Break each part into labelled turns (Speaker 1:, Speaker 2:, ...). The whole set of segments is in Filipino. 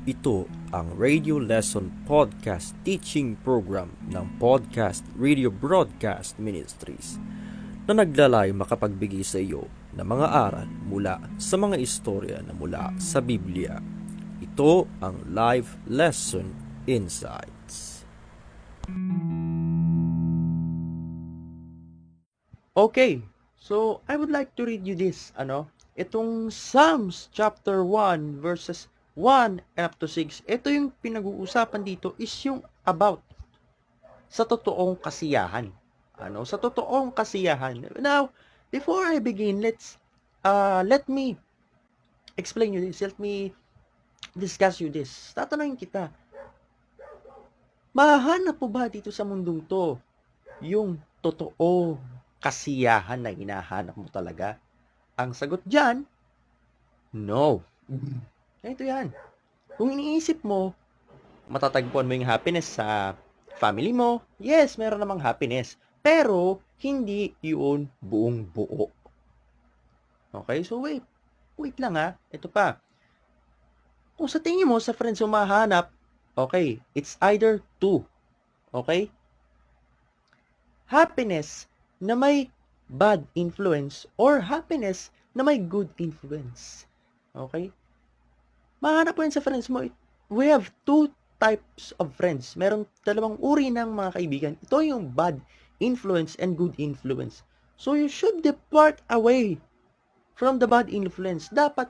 Speaker 1: Ito ang Radio Lesson Podcast Teaching Program ng Podcast Radio Broadcast Ministries na naglalay makapagbigay sa iyo ng mga aral mula sa mga istorya na mula sa Biblia. Ito ang Live Lesson Insights.
Speaker 2: Okay, so I would like to read you this, itong Psalms chapter 1 verses 1 up to 6. Ito yung pinag-uusapan dito is yung about sa totoong kasiyahan. Sa totoong kasiyahan. Now, before I begin, let me explain you this. Let me discuss you this. Tatanungin kita, mahahanap po ba dito sa mundong to yung totoo kasiyahan na hinahanap mo talaga? Ang sagot dyan, no. Ito yan. Kung iniisip mo, matatagpuan mo yung happiness sa family mo, yes, meron namang happiness. Pero, hindi yun buong buo. Okay, so wait lang ha. Ito pa. Kung sa tingin mo, sa friends mo mahanap, okay, it's either two. Okay? Happiness na may bad influence or happiness na may good influence. Okay? Mahanap po yan sa friends mo. We have two types of friends. Merong dalawang uri ng mga kaibigan. Ito yung bad influence and good influence. So you should depart away from the bad influence. Dapat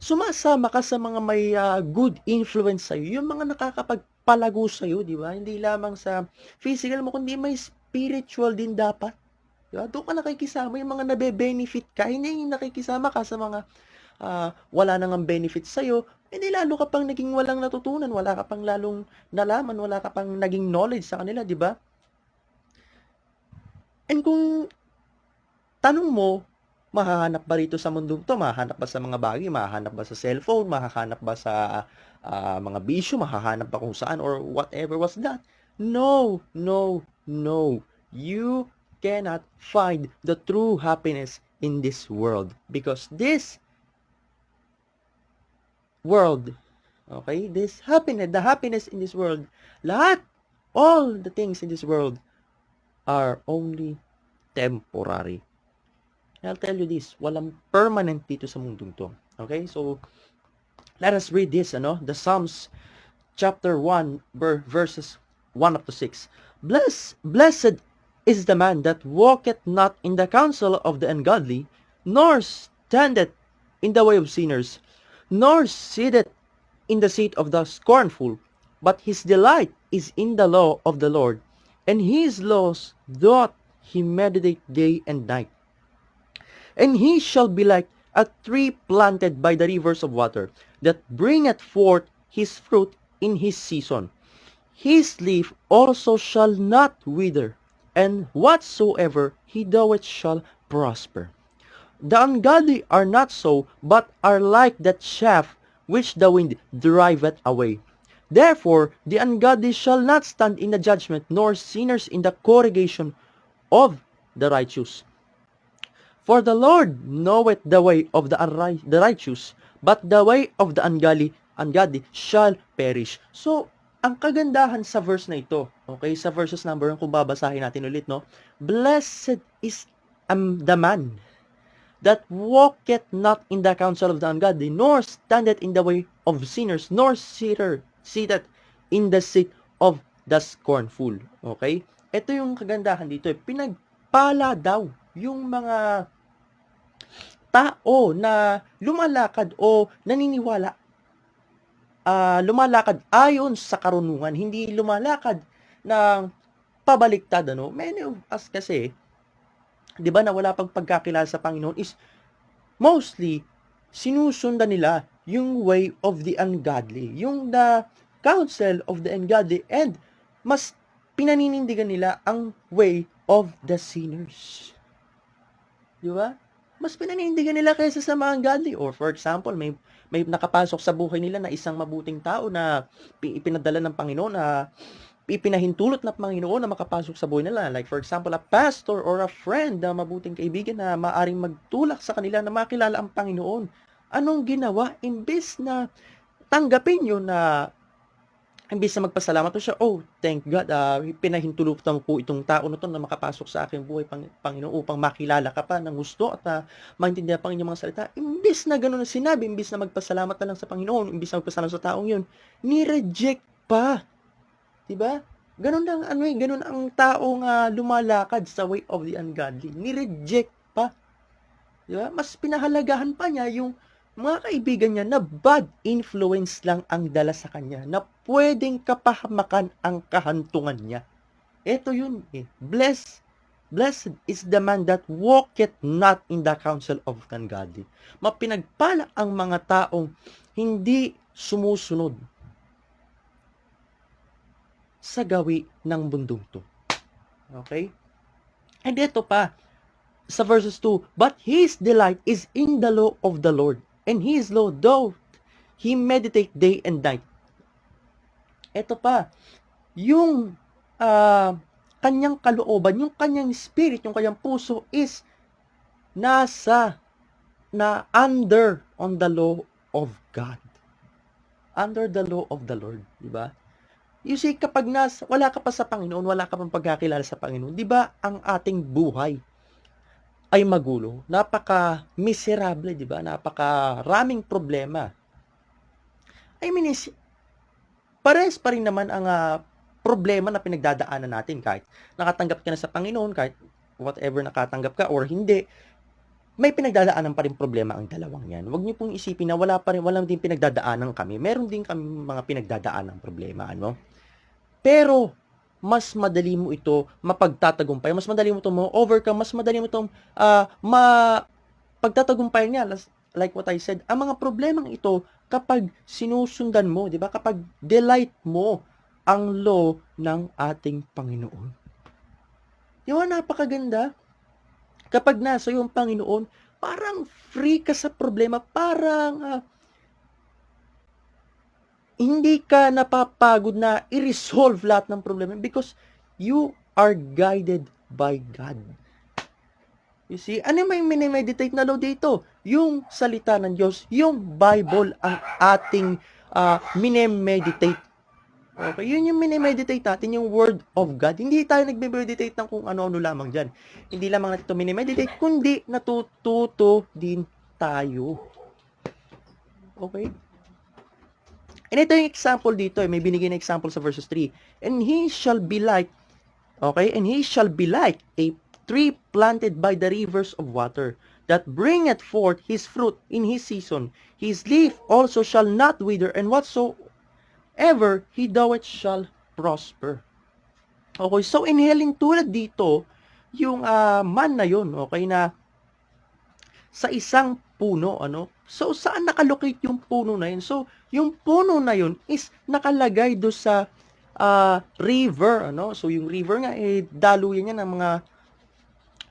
Speaker 2: sumasama ka sa mga may good influence sa'yo. Yung mga nakakapagpalago sa'yo, di ba? Hindi lamang sa physical mo, kundi may spiritual din dapat. Diba? Doon ka nakikisama, yung mga nabe-benefit ka. Hindi yung nakikisama ka sa mga wala nang benefits sa'yo, hindi lalo ka pang naging walang natutunan, wala ka pang lalong nalaman, wala ka pang naging knowledge sa kanila, di ba? And kung tanong mo, mahahanap ba rito sa mundong to? Mahahanap ba sa mga bagay? Mahahanap ba sa cellphone? Mahahanap ba sa mga bisyo? Mahahanap ba kung saan or whatever was that? No. You cannot find the true happiness in this world because this world, okay, the happiness in this world, all the things in this world are only temporary. I'll tell you this, walang permanent dito sa mundong to. Okay, so let us read this, the Psalms chapter 1 verses 1 up to 6. Blessed is the man that walketh not in the counsel of the ungodly, nor standeth in the way of sinners, nor sitteth in the seat of the scornful, but his delight is in the law of the Lord, and his laws doth he meditate day and night. And he shall be like a tree planted by the rivers of water, that bringeth forth his fruit in his season. His leaf also shall not wither, and whatsoever he doeth shall prosper. The ungodly are not so, but are like that chaff which the wind driveth away. Therefore the ungodly shall not stand in the judgment, nor sinners in the congregation of the righteous. For the Lord knoweth the way of the righteous, but the way of the ungodly shall perish. So, ang kagandahan sa verse na ito, okay, sa verses number 1, kung babasahin natin ulit, no? Blessed is the man that walketh not in the counsel of the ungodly, nor standeth in the way of sinners, nor sitteth in the seat of the scornful. Okay? Ito yung kagandahan dito. Pinagpala daw yung mga tao na lumalakad o naniniwala, lumalakad ayon sa karunungan, hindi lumalakad ng pabaliktad. Many of us kasi, di ba, na wala pang pagkakilala sa Panginoon is mostly sinusundan nila yung way of the ungodly, yung the counsel of the ungodly, and mas pinaninindigan nila ang way of the sinners. Di ba? Mas pinaninindigan nila kaysa sa mga ungodly. Or for example, may nakapasok sa buhay nila na isang mabuting tao na ipinadala ng Panginoon, na ipinahintulot ng Panginoon na makapasok sa buhay nila. Like for example, a pastor or a friend na mabuting kaibigan na maaring magtulak sa kanila na makilala ang Panginoon. Anong ginawa? Imbes na tanggapin yun na imbis na magpasalamat po siya, oh, thank God, pinahintulutan mo po itong tao na to na makapasok sa aking buhay, Panginoon, upang makilala ka pa ng gusto at maintindihan pa ang inyong mga salita. Imbis na gano'n ang sinabi, imbis na magpasalamat na lang sa Panginoon, imbis na magpasalamat sa taong yun, ni-reject pa. Diba? Ganun lang, ganun ang taong lumalakad sa way of the ungodly. Ni-reject pa. Diba? Mas pinahalagahan pa niya yung mga kaibigan niya na bad influence lang ang dala sa kanya, na pwedeng kapahamakan ang kahantungan niya. Ito yun eh. Blessed is the man that walketh not in the counsel of ungodly. Mapinagpala ang mga taong hindi sumusunod sa gawi ng bundong to. Okay? And ito pa, sa verses 2, but his delight is in the law of the Lord, and his law doth he meditate day and night. Ito pa, yung kanyang kalooban, yung kanyang spirit, yung kanyang puso is under on the law of God. Under the law of the Lord, di ba? You see, kapag wala ka pa sa Panginoon, wala ka pang pagkakilala sa Panginoon, di ba ang ating buhay ay magulo, napaka-miserable, di ba? Napaka-raming problema. I mean, pares pa rin naman ang problema na pinagdadaanan natin kahit nakatanggap ka na sa Panginoon, kahit whatever nakatanggap ka or hindi, may pinagdadaanan pa rin problema ang dalawang yan. Huwag niyo pong isipin na walang din pinagdadaanan kami. Meron din kami mga pinagdadaanan problema, ano? Pero mas madali mo ito mapagtatagumpay, mas madali mo ito ma-overcome, mas madali mo itong pagtatagumpay niya. Like what I said, ang mga problemang ito, kapag sinusundan mo, di ba? Kapag delight mo ang law ng ating Panginoon. Di ba, napakaganda? Kapag nasa iyo ang Panginoon, parang free ka sa problema, parang hindi ka napapagod na i-resolve lahat ng problema because you are guided by God. You see, ano may minimeditate na law dito? Yung salita ng Diyos, yung Bible ang ating minimeditate. Okay, yun yung minimeditate natin, yung Word of God. Hindi tayo nagme-meditate ng kung ano-ano lamang dyan. Hindi lamang natin ito minimeditate, kundi natututo din tayo. Okay? And ito yung example dito, may binigay na example sa verses 3. And he shall be like, okay, and he shall be like a tree planted by the rivers of water, that bringeth forth his fruit in his season. His leaf also shall not wither, and whatsoever he doeth shall prosper. Okay, so inhaling tulad dito, yung man na yun, okay, na sa isang puno, ano? So, saan nakalocate yung puno na yun? So, yung puno na yun is nakalagay do sa river, ano? So, yung river nga, daluyan niya ng mga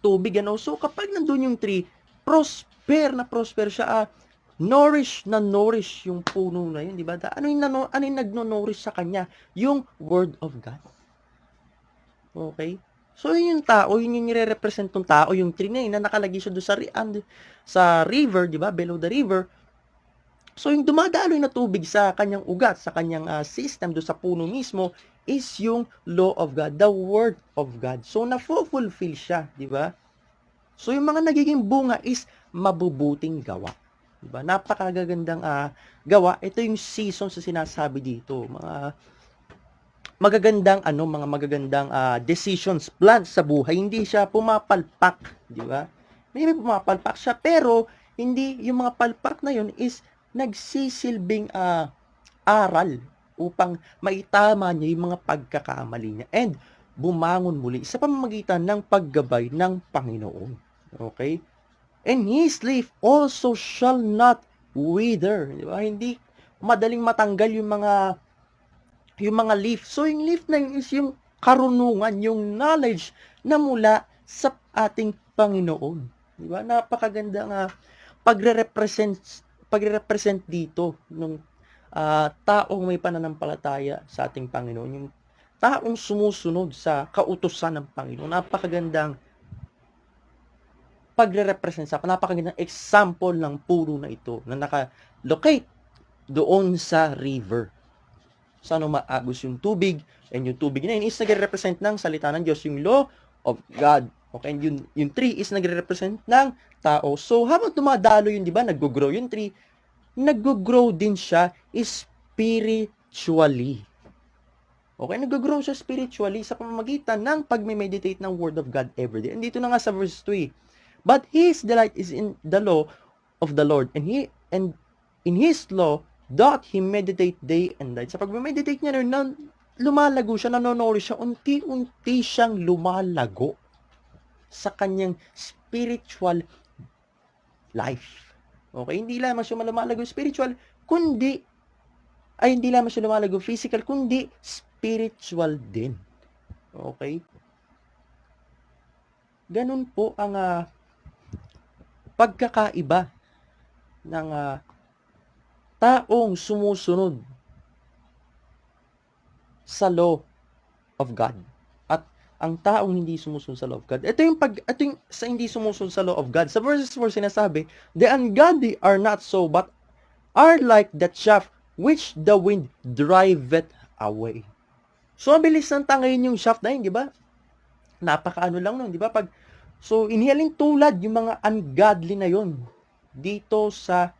Speaker 2: tubig, ano? So, kapag nandun yung tree, prosper siya, nourish yung puno na yun, di ba? Ano yung nagno-nourish sa kanya? Yung Word of God. Okay? So, yun yung tao, yun yung nire-represent ng tao, yung tree na yun, na nakalagay siya doon sa river, di ba? Below the river. So, yung dumadaloy na tubig sa kanyang ugat, sa kanyang system, doon sa puno mismo, is yung law of God, the Word of God. So, na-fulfill siya, di ba? So, yung mga nagiging bunga is mabubuting gawa. Di ba? Napakagagandang gawa. Ito yung season sa sinasabi dito. Mga magagandang decisions, plans sa buhay. Hindi siya pumapalpak, di ba? May pumapalpak siya, pero hindi yung mga palpak na yun is nagsisilbing aral upang maitama niya yung mga pagkakamali niya and bumangon muli sa pamamagitan ng paggabay ng Panginoon. Okay? And his leaf also shall not wither. Di ba? Hindi madaling matanggal yung mga leaf. So, yung leaf na yun is yung karunungan, yung knowledge na mula sa ating Panginoon. Di ba? Napakaganda nga pagre-represent dito ng taong may pananampalataya sa ating Panginoon. Yung taong sumusunod sa kautusan ng Panginoon. Napakagandang pagre-represent napakagandang example ng puno na ito na naka-locate doon sa river. Saan maagos yung tubig, and yung tubig na yun is nagre-represent ng salita ng Diyos, yung law of God. Okay, and yung tree is nagre-represent ng tao. So, habang dumadalo yun, di ba, nag-grow yung tree, nag-grow din siya spiritually. Okay, nag-grow siya spiritually sa pamamagitan ng pag-meditate ng Word of God every day. And dito na nga sa verse 3, but his delight is in the law of the Lord, and in his law doth he meditate day and night. Sa pag-meditate niya nun, lumalago siya, nanonori siya, unti-unti siyang lumalago sa kanyang spiritual life. Okay, hindi lamang siya lumalago spiritual, hindi lamang siya lumalago physical, kundi spiritual din. Okay? Ganun po ang pagkakaiba ng taong sumusunod sa law of God at ang taong hindi sumusunod sa law of God. Ito yung sa hindi sumusunod sa law of God. Sa verses 4 sinasabi, the ungodly are not so, but are like that shaft which the wind driveth away. So, mabilis ng tangayin yung shaft na yun, di ba? Napakaano lang nun, di ba? So, inihaling tulad yung mga ungodly na yon dito sa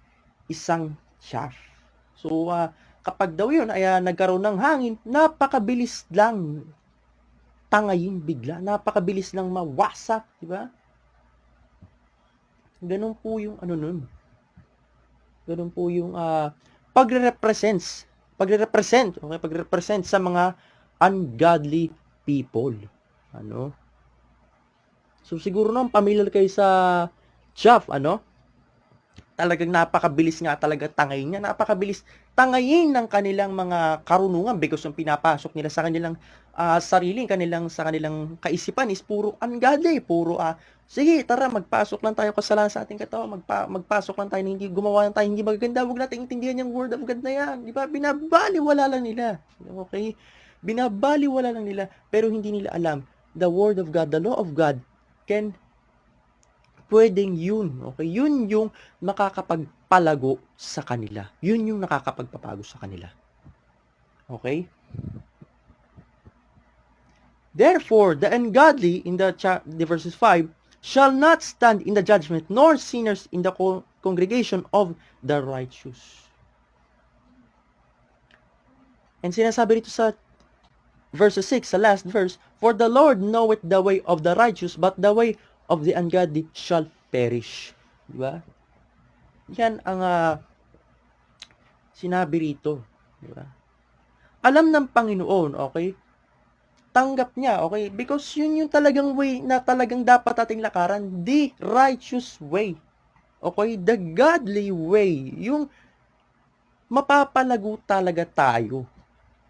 Speaker 2: isang shaft. So, kapag daw yun ay nagkaroon ng hangin, napakabilis lang tangayin bigla. Napakabilis lang mawasak, di ba? Ganun po yung nun. Ganun po yung pagre-represent sa mga ungodly people. So, siguro naman, familiar kayo sa shaft, talagang napakabilis nga talaga tangayin niya. Napakabilis tangayin ng kanilang mga karunungan because yung pinapasok nila sa kanilang sa kanilang kaisipan is puro ungodly, puro sige, tara, magpasok lang tayo kasalanan sa ating katawan, magpasok lang tayo, hindi gumawa lang tayo, hindi magaganda, huwag natin intindihan yung word of God na yan. Di ba? Binabaliwala lang nila. Okay? Binabaliwala lang nila, pero hindi nila alam the word of God, the law of God pwedeng yun, okay? Yun yung makakapagpalago sa kanila. Yun yung nakakapagpapago sa kanila. Okay? Therefore, the ungodly, in the verses 5, shall not stand in the judgment, nor sinners in the congregation of the righteous. And sinasabi rito sa verse 6, sa last verse, for the Lord knoweth the way of the righteous, but the way of the ungodly shall perish. Diba? Yan ang sinabi rito. Diba? Alam ng Panginoon, okay? Tanggap niya, okay? Because yun yung talagang way na talagang dapat ating lakaran, the righteous way. Okay? The godly way. Yung mapapalago talaga tayo.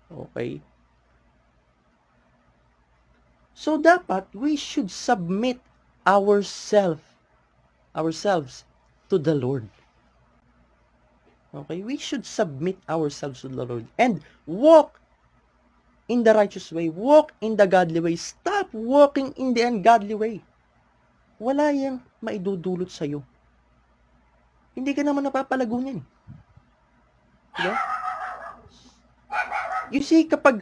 Speaker 2: Okay? So, dapat we should submit ourselves to the Lord. Okay? We should submit ourselves to the Lord and walk in the righteous way. Walk in the godly way. Stop walking in the ungodly way. Wala yang maidudulot sa'yo. Hindi ka naman napapalago niyan. Diba? You see, kapag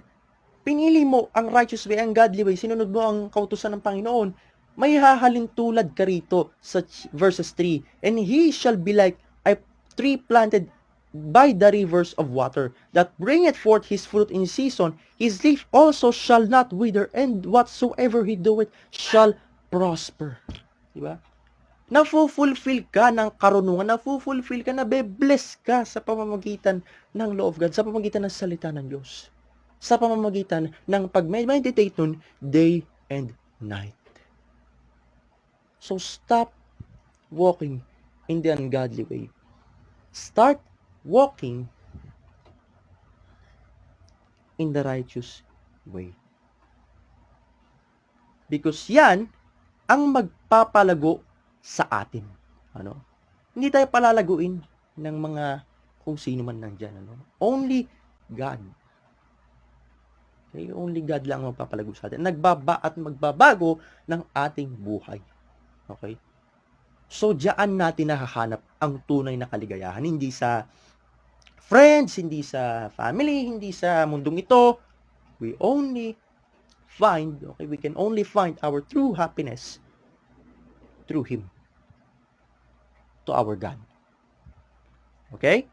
Speaker 2: pinili mo ang righteous way, ang godly way, sinunod mo ang kautusan ng Panginoon, may hahalin tulad ka rito sa verses 3. And he shall be like a tree planted by the rivers of water, that bringeth forth his fruit in season. His leaf also shall not wither, and whatsoever he doeth shall prosper. Diba? Nafu-fulfill ka ng karunungan, nafu-fulfill ka, nabe-bless ka sa pamamagitan ng law of God, sa pamamagitan ng salita ng Diyos, sa pamamagitan ng pag-meditate nun, day and night. So, stop walking in the ungodly way. Start walking in the righteous way. Because yan ang magpapalago sa atin. Hindi tayo palalaguin ng mga kung sino man nandyan. Only God. Okay? Only God lang ang magpapalago sa atin. Magbabago ng ating buhay. Okay? So, diyan natin nahahanap ang tunay na kaligayahan. Hindi sa friends, hindi sa family, hindi sa mundong ito. We can only find our true happiness through Him, to our God. Okay?